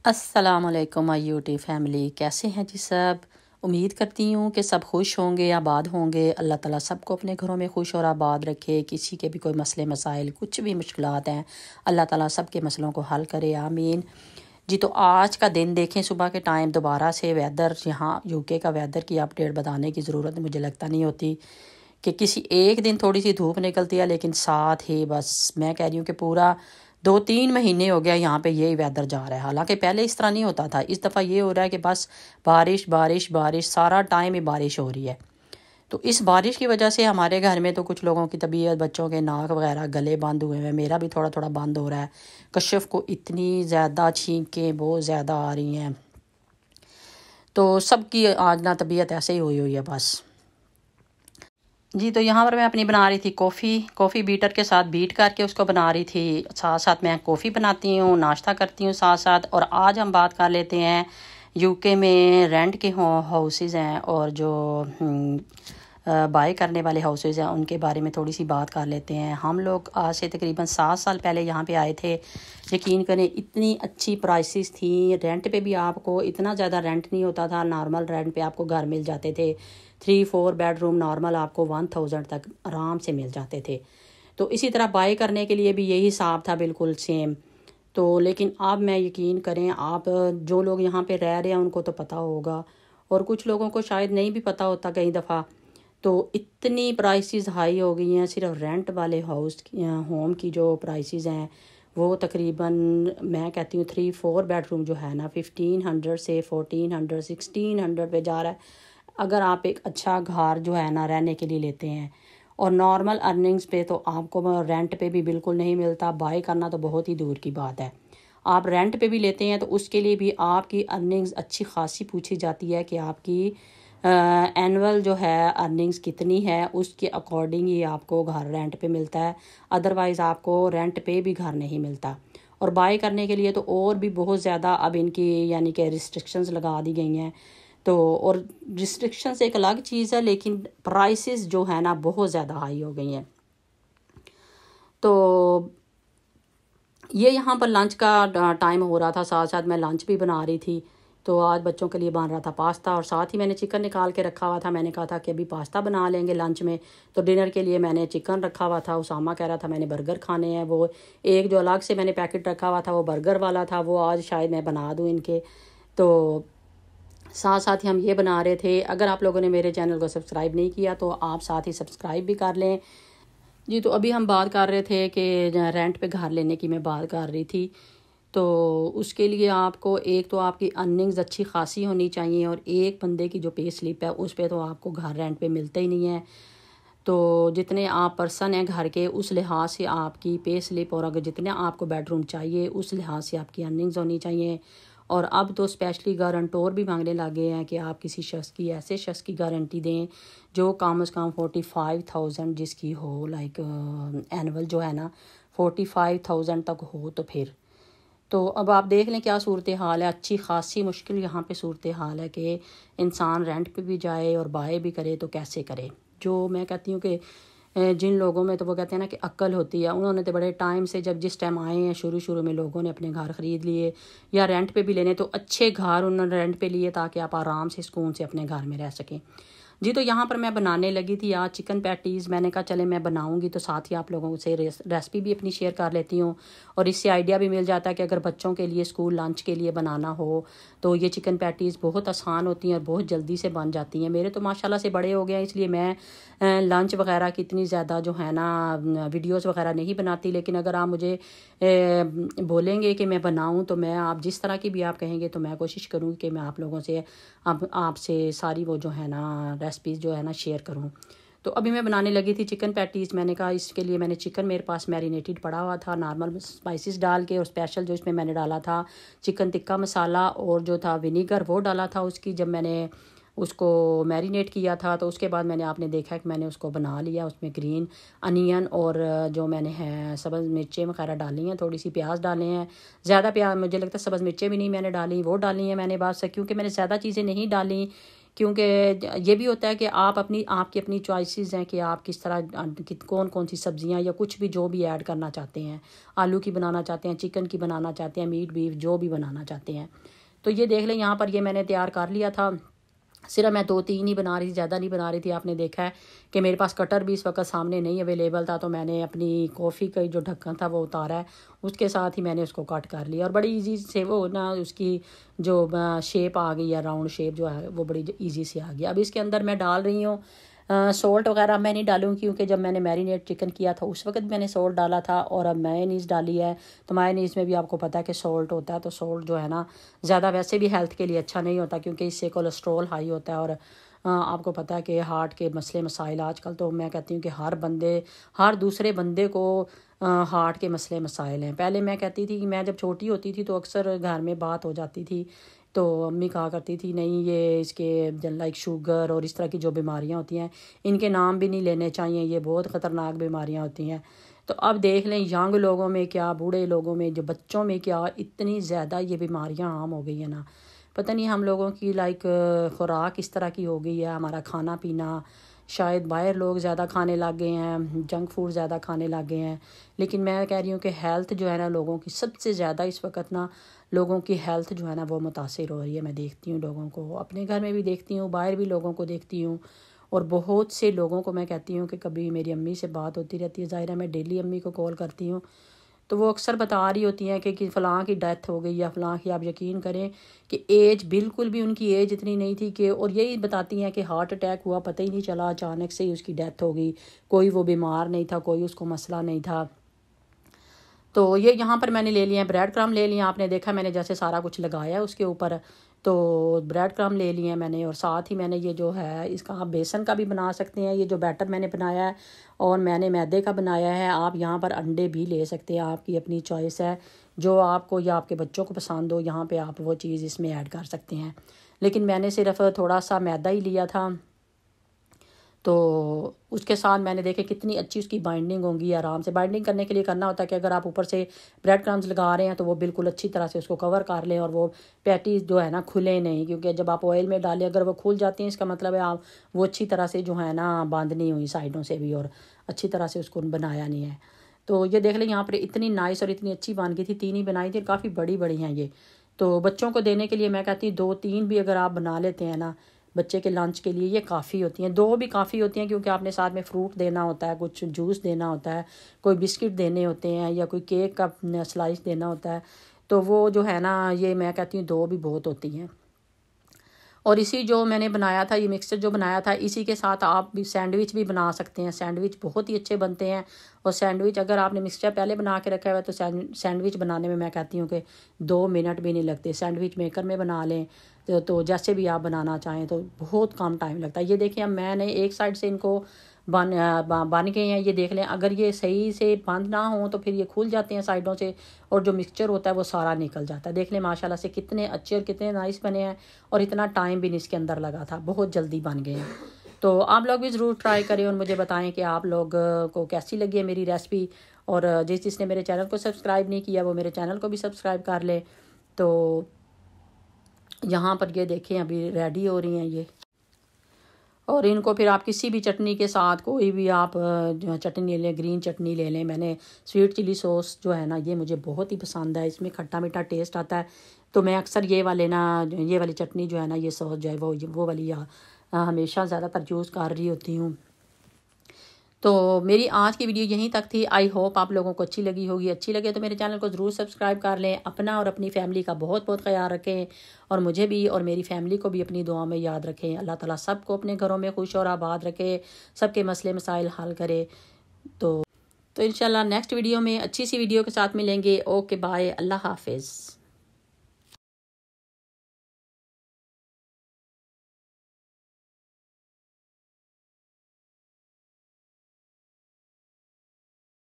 अस्सलामुअलैकुम my YouTube family, कैसे हैं जी सब। उम्मीद करती हूँ कि सब खुश होंगे, आबाद होंगे। अल्लाह ताला सबको अपने घरों में खुश और आबाद रखे। किसी के भी कोई मसले मसाइल कुछ भी मुश्किलात हैं, अल्लाह ताला सबके मसलों को हल करे, आमीन जी। तो आज का दिन देखें, सुबह के टाइम दोबारा से वेदर, यहाँ यूके का वेदर की अपडेट बताने की ज़रूरत मुझे लगता नहीं होती कि किसी एक दिन थोड़ी सी धूप निकलती है, लेकिन साथ ही बस मैं कह रही हूँ कि पूरा 2-3 महीने हो गया यहाँ पे यही वेदर जा रहा है। हालांकि पहले इस तरह नहीं होता था, इस दफ़ा ये हो रहा है कि बस बारिश बारिश बारिश, सारा टाइम ही बारिश हो रही है। तो इस बारिश की वजह से हमारे घर में तो कुछ लोगों की तबीयत, बच्चों के नाक वगैरह गले बंद हुए हैं, मेरा भी थोड़ा थोड़ा बंद हो रहा है। कश्यप को इतनी ज़्यादा छींकें बहुत ज़्यादा आ रही हैं, तो सबकी आज ना तबीयत ऐसे ही हुई हुई है बस जी। तो यहाँ पर मैं अपनी बना रही थी कॉफ़ी बीटर के साथ बीट करके उसको बना रही थी। साथ साथ मैं कॉफ़ी बनाती हूँ, नाश्ता करती हूँ साथ साथ। और आज हम बात कर लेते हैं यूके में रेंट के हाउसेस हैं और जो बाय करने वाले हाउसेस हैं उनके बारे में थोड़ी सी बात कर लेते हैं। हम लोग आज से तकरीबन 7 साल पहले यहाँ पे आए थे। यकीन करें इतनी अच्छी प्राइसेस थी, रेंट पे भी आपको इतना ज़्यादा रेंट नहीं होता था। नॉर्मल रेंट पे आपको घर मिल जाते थे, 3-4 बेडरूम नॉर्मल आपको 1000 तक आराम से मिल जाते थे। तो इसी तरह बाय करने के लिए भी यही हिसाब था, बिल्कुल सेम। तो लेकिन अब मैं यकीन करें, आप जो लोग यहाँ पे रह रहे हैं उनको तो पता होगा, और कुछ लोगों को शायद नहीं भी पता होता कई दफ़ा। तो इतनी प्राइसेस हाई हो गई हैं। सिर्फ रेंट वाले होम की जो प्राइसेस हैं वो तकरीबन मैं कहती हूँ 3-4 बेडरूम जो है ना 1500 से 1400 1600 पे जा रहा है, अगर आप एक अच्छा घर जो है ना रहने के लिए लेते हैं। और नॉर्मल अर्निंग्स पे तो आपको रेंट पे भी बिल्कुल नहीं मिलता, बाय करना तो बहुत ही दूर की बात है। आप रेंट पे भी लेते हैं तो उसके लिए भी आपकी अर्निंग्स अच्छी खासी पूछी जाती है कि आपकी एनुअल जो है अर्निंग्स कितनी है, उसके अकॉर्डिंग ही आपको घर रेंट पे मिलता है। अदरवाइज़ आपको रेंट पे भी घर नहीं मिलता। और बाय करने के लिए तो और भी बहुत ज़्यादा अब इनकी यानी कि रिस्ट्रिक्शंस लगा दी गई हैं। तो और रिस्ट्रिक्शंस एक अलग चीज़ है, लेकिन प्राइसेस जो है ना बहुत ज़्यादा हाई हो गई हैं। तो ये यहाँ पर लंच का टाइम हो रहा था, साथ साथ मैं लंच भी बना रही थी। तो आज बच्चों के लिए बन रहा था पास्ता, और साथ ही मैंने चिकन निकाल के रखा हुआ था। मैंने कहा था कि अभी पास्ता बना लेंगे लंच में। तो डिनर के लिए मैंने चिकन रखा हुआ था। उसामा कह रहा था मैंने बर्गर खाने हैं, वो एक जो अलग से मैंने पैकेट रखा हुआ था वो बर्गर वाला था, वो आज शायद मैं बना दूँ इनके। तो साथ साथ ही हम ये बना रहे थे। अगर आप लोगों ने मेरे चैनल को सब्सक्राइब नहीं किया तो आप साथ ही सब्सक्राइब भी कर लें जी। तो अभी हम बात कर रहे थे कि रेंट पे घर लेने की मैं बात कर रही थी। तो उसके लिए आपको एक तो आपकी अर्निंग्स अच्छी खासी होनी चाहिए, और एक बंदे की जो पे स्लिप है उस पे तो आपको घर रेंट पे मिलते ही नहीं है। तो जितने आप पर्सन हैं घर के, उस लिहाज से आपकी पे स्लिप, और अगर जितने आपको बेडरूम चाहिए उस लिहाज से आपकी अर्निंग्स होनी चाहिए। और अब तो स्पेशली गारंटोर भी मांगने लगे हैं कि आप किसी शख्स की, ऐसे शख्स की गारंटी दें जो कम से कम 45,000 जिसकी हो, लाइक एनुअल जो है ना 45,000 तक हो। तो फिर तो अब आप देख लें क्या सूरत हाल है। अच्छी खासी मुश्किल यहाँ पे सूरत हाल है कि इंसान रेंट पे भी जाए और बाय भी करे तो कैसे करे। जो मैं कहती हूँ कि जिन लोगों में तो वो कहते हैं ना कि अक्ल होती है, उन्होंने तो बड़े टाइम से, जब जिस टाइम आए हैं शुरू में लोगों ने अपने घर ख़रीद लिए या रेंट पे भी लेने, तो अच्छे घर उन्होंने रेंट पे लिए ताकि आप आराम से सुकून से अपने घर में रह सकें जी। तो यहाँ पर मैं बनाने लगी थी आज चिकन पैटीज़। मैंने कहा चले मैं बनाऊंगी तो साथ ही आप लोगों से रेसिपी भी अपनी शेयर कर लेती हूँ, और इससे आइडिया भी मिल जाता है कि अगर बच्चों के लिए स्कूल लंच के लिए बनाना हो तो ये चिकन पैटीज़ बहुत आसान होती हैं और बहुत जल्दी से बन जाती हैं। मेरे तो माशाल्लाह से बड़े हो गए हैं, इसलिए मैं लंच वगैरह की इतनी ज़्यादा जो है ना वीडियोस वगैरह नहीं बनाती। लेकिन अगर आप मुझे बोलेंगे कि मैं बनाऊं तो मैं, आप जिस तरह की भी आप कहेंगे तो मैं कोशिश करूँगी कि मैं आप लोगों से, अब आपसे सारी वो जो है ना रेसिपीज़ जो है ना शेयर करूँ। तो अभी मैं बनाने लगी थी चिकन पैटीज़। मैंने कहा इसके लिए मैंने चिकन मेरे पास मैरिनेटेड पड़ा हुआ था, नॉर्मल स्पाइसेस डाल के, और स्पेशल जो इसमें मैंने डाला था चिकन टिक्का मसाला और जो था विनीगर वो डाला था उसकी। जब मैंने उसको मैरिनेट किया था तो उसके बाद मैंने, आपने देखा कि मैंने उसको बना लिया। उसमें ग्रीन अनियन और जो मैंने है सब्ज़ मिर्चें वगैरह डाली हैं, थोड़ी सी प्याज डाले हैं। ज़्यादा प्याज मुझे लगता है सब्ज़ मिर्चें भी नहीं मैंने डाली, वो डाली हैं मैंने बाद से, क्योंकि मैंने ज़्यादा चीज़ें नहीं डाली क्योंकि ये भी होता है कि आपकी अपनी चॉइसेस हैं कि आप किस तरह कौन कौन सी सब्जियां या कुछ भी जो भी ऐड करना चाहते हैं, आलू की बनाना चाहते हैं, चिकन की बनाना चाहते हैं, मीट बीफ जो भी बनाना चाहते हैं। तो ये देख लें, यहाँ पर ये मैंने तैयार कर लिया था। सिर्फ मैं 2-3 ही बना रही थी, ज़्यादा नहीं बना रही थी। आपने देखा है कि मेरे पास कटर भी इस वक्त सामने नहीं अवेलेबल था, तो मैंने अपनी कॉफ़ी का जो ढक्कन था वो उतारा है, उसके साथ ही मैंने उसको कट कर लिया और बड़ी इजी से वो ना उसकी जो शेप आ गई है, राउंड शेप जो है वो बड़ी इजी से आ गई। अब इसके अंदर मैं डाल रही हूँ सॉल्ट वगैरह मैं नहीं डालूँ, क्योंकि जब मैंने मैरिनेट चिकन किया था उस वक्त मैंने सॉल्ट डाला था, और अब मेयोनीज़ डाली है। तो मेयोनीज़ में भी आपको पता है कि सॉल्ट होता है, तो सॉल्ट जो है ना ज़्यादा वैसे भी हेल्थ के लिए अच्छा नहीं होता, क्योंकि इससे कोलेस्ट्रॉल हाई होता है। और आपको पता है कि हार्ट के मसले मसाइल आजकल तो मैं कहती हूँ कि हर दूसरे बंदे को हार्ट के मसले मसाइल हैं। पहले मैं कहती थी कि मैं जब छोटी होती थी तो अक्सर घर में बात हो जाती थी, तो अम्मी कहा करती थी नहीं ये इसके लाइक शुगर और इस तरह की जो बीमारियां होती हैं इनके नाम भी नहीं लेने चाहिए, ये बहुत ख़तरनाक बीमारियां होती हैं। तो अब देख लें यंग लोगों में क्या, बूढ़े लोगों में, जो बच्चों में क्या, इतनी ज़्यादा ये बीमारियां आम हो गई है ना। पता नहीं हम लोगों की लाइक खुराक इस तरह की हो गई है, हमारा खाना पीना, शायद बाहर लोग ज़्यादा खाने लग गए हैं, जंक फूड ज़्यादा खाने लग गए हैं। लेकिन मैं कह रही हूँ कि हेल्थ जो है ना लोगों की सबसे ज़्यादा इस वक्त ना, लोगों की हेल्थ जो है ना वो मुतासिर हो रही है। मैं देखती हूँ लोगों को, अपने घर में भी देखती हूँ, बाहर भी लोगों को देखती हूँ, और बहुत से लोगों को मैं कहती हूँ कि कभी मेरी अम्मी से बात होती रहती है, ज़ाहिर है मैं डेली अम्मी को कॉल करती हूँ, तो वो अक्सर बता रही होती हैं कि फ़लाँ की डेथ हो गई या फ़लाँ की। आप यकीन करें कि एज बिल्कुल भी उनकी एज इतनी नहीं थी कि, और यही बताती हैं कि हार्ट अटैक हुआ, पता ही नहीं चला, अचानक से ही उसकी डेथ हो गई, कोई वो बीमार नहीं था, कोई उसको मसला नहीं था। तो ये यहाँ पर मैंने ले लिए हैं ब्रेड क्रम ले लिए, आपने देखा मैंने जैसे सारा कुछ लगाया है उसके ऊपर, तो ब्रेड क्रम ले लिए हैं मैंने। और साथ ही मैंने ये जो है इसका आप बेसन का भी बना सकते हैं, ये जो बैटर मैंने बनाया है, और मैंने मैदे का बनाया है। आप यहाँ पर अंडे भी ले सकते हैं, आपकी अपनी चॉइस है, जो आपको या आपके बच्चों को पसंद हो यहाँ पे आप वो चीज़ इसमें ऐड कर सकते हैं। लेकिन मैंने सिर्फ थोड़ा सा मैदा ही लिया था, तो उसके साथ मैंने देखे कितनी अच्छी उसकी बाइंडिंग होगी। आराम से बाइंडिंग करने के लिए करना होता है कि अगर आप ऊपर से ब्रेड क्रम्स लगा रहे हैं तो वो बिल्कुल अच्छी तरह से उसको कवर कर लें, और वो पैटीज जो है ना खुले नहीं, क्योंकि जब आप ऑयल में डालें अगर वो खुल जाती हैं इसका मतलब है आप वो अच्छी तरह से जो है ना बंद नहीं हुई साइडों से भी, और अच्छी तरह से उसको बनाया नहीं है। तो ये देख लें यहाँ पर इतनी नाइस और इतनी अच्छी बन गई थी, 3 ही बनाई थी, काफ़ी बड़ी बड़ी हैं ये। तो बच्चों को देने के लिए मैं कहती हूँ 2-3 भी अगर आप बना लेते हैं ना बच्चे के लंच के लिए, ये काफ़ी होती हैं। 2 भी काफ़ी होती हैं, क्योंकि आपने साथ में फ्रूट देना होता है, कुछ जूस देना होता है, कोई बिस्किट देने होते हैं, या कोई केक का स्लाइस देना होता है। तो वो जो है ना ये मैं कहती हूँ 2 भी बहुत होती हैं। और इसी जो मैंने बनाया था, ये मिक्सचर जो बनाया था, इसी के साथ आप भी सैंडविच भी बना सकते हैं। सैंडविच बहुत ही अच्छे बनते हैं, और सैंडविच अगर आपने मिक्सचर पहले बना के रखा हुआ है तो सैंडविच बनाने में मैं कहती हूँ कि 2 मिनट भी नहीं लगते। सैंडविच मेकर में बना लें तो जैसे भी आप बनाना चाहें तो बहुत कम टाइम लगता है। ये देखिए अब मैंने एक साइड से इनको बन गए हैं, ये देख लें। अगर ये सही से बंद ना हो तो फिर ये खुल जाते हैं साइडों से, और जो मिक्सचर होता है वो सारा निकल जाता है। देख लें माशाल्लाह से कितने अच्छे और कितने नाइस बने हैं, और इतना टाइम भी नहीं इसके अंदर लगा था, बहुत जल्दी बन गए हैं। तो आप लोग भी ज़रूर ट्राई करें और मुझे बताएं कि आप लोग को कैसी लगी है मेरी रेसिपी। और जिसने मेरे चैनल को सब्सक्राइब नहीं किया वो मेरे चैनल को भी सब्सक्राइब कर ले। तो यहाँ पर ये देखें अभी रेडी हो रही हैं ये, और इनको फिर आप किसी भी चटनी के साथ, कोई भी आप चटनी ले लें, ग्रीन चटनी ले लें। मैंने स्वीट चिली सॉस जो है ना ये मुझे बहुत ही पसंद है, इसमें खट्टा मीठा टेस्ट आता है, तो मैं अक्सर ये वाली चटनी जो है ना ये सॉस जो है वो वाली हमेशा ज़्यादातर यूज़ कर रही होती हूँ। तो मेरी आज की वीडियो यहीं तक थी। आई होप आप लोगों को अच्छी लगी होगी। अच्छी लगे तो मेरे चैनल को ज़रूर सब्सक्राइब कर लें। अपना और अपनी फैमिली का बहुत बहुत ख्याल रखें, और मुझे भी और मेरी फैमिली को भी अपनी दुआ में याद रखें। अल्लाह ताला सबको अपने घरों में खुश और आबाद रखे, सबके मसले मसाइल हल करे। तो इंशाल्लाह नेक्स्ट वीडियो में अच्छी सी वीडियो के साथ मिलेंगे। ओके बाय, अल्लाह हाफिज़।